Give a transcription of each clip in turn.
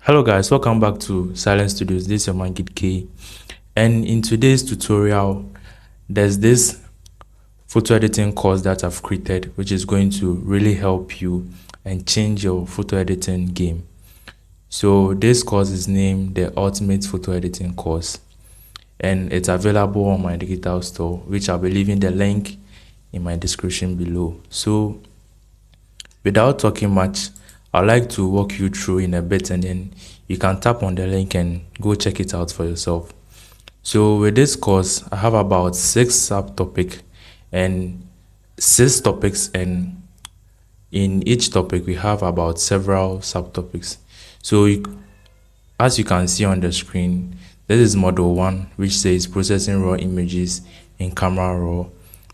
Hello guys, welcome back to Silent Studios. This is your man Gidkay, and in today's tutorial there's this photo editing course that I've created, which is going to really help you and change your photo editing game. So this course is named the Ultimate Photo Editing Course, and it's available on my digital store, which I'll be leaving the link in my description below. So without talking much, I'd like to walk you through in a bit, and then you can tap on the link and go check it out for yourself. So with this course, I have about 6 subtopics and 6 topics, and in each topic we have about several subtopics. So as you can see on the screen, this is module 1, which says processing raw images in Camera Raw,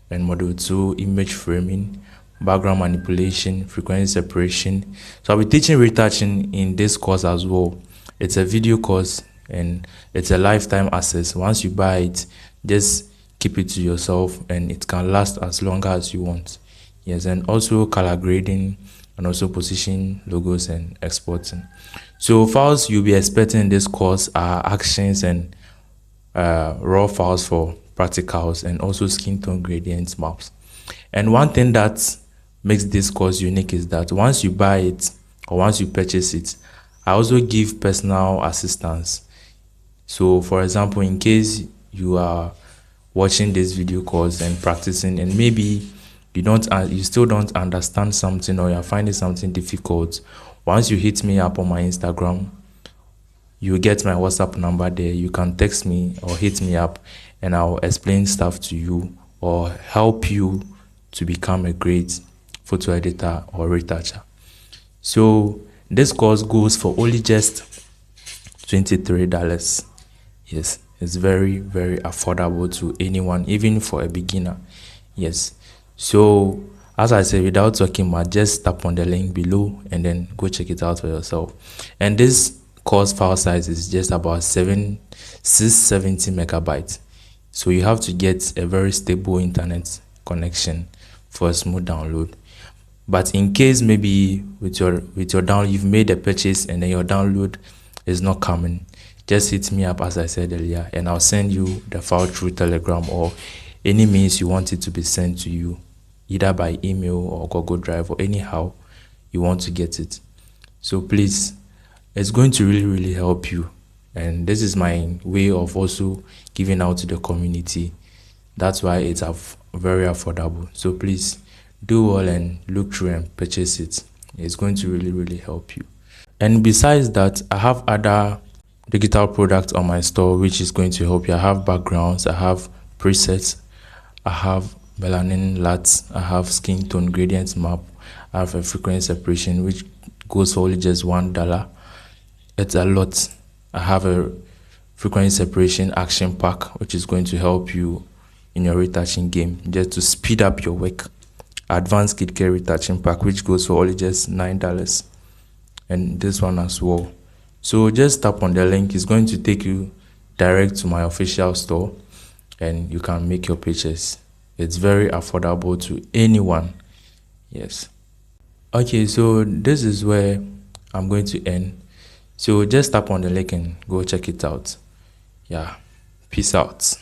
and module 2, image framing, background manipulation, frequency separation. So I'll be teaching retouching in this course as well. It's a video course and it's a lifetime access. Once you buy it, just keep it to yourself and it can last as long as you want. Yes, and also color grading and also position logos and exporting. So files you'll be expecting in this course are actions and raw files for practicals, and also skin tone gradients maps. And one thing that makes this course unique is that once you buy it or once you purchase it, I also give personal assistance. So for example, in case you are watching this video course and practicing, and maybe you still don't understand something, or you're finding something difficult, once you hit me up on my Instagram, you get my WhatsApp number there. You can text me or hit me up and I'll explain stuff to you or help you to become a great photo editor or retoucher. So this course goes for only just $23. Yes, it's very affordable to anyone, even for a beginner. Yes, so as I said, without talking much, just tap on the link below and then go check it out for yourself. And this course file size is just about 670 megabytes, so you have to get a very stable internet connection for a smooth download. But in case maybe with your download, you've made a purchase and then your download is not coming, just hit me up as I said earlier, and I'll send you the file through Telegram or any means you want it to be sent to you, either by email or Google Drive, or anyhow you want to get it. So please, it's going to really help you, and this is my way of also giving out to the community. That's why it's very affordable. So please do well and look through and purchase it. It's going to really help you. And besides that, I have other digital products on my store which is going to help you. I have backgrounds, I have presets, I have melanin LUTs, I have skin tone gradient map, I have a frequency separation which goes for only just $1. It's a lot. I have a frequency separation action pack which is going to help you in your retouching game, just to speed up your work. Advanced Gidkay retouching pack which goes for only just $9, and this one as well. So just tap on the link. It's going to take you direct to my official store and you can make your purchase. It's very affordable to anyone. Yes. Okay, so this is where I'm going to end. So just tap on the link and go check it out. Yeah, peace out.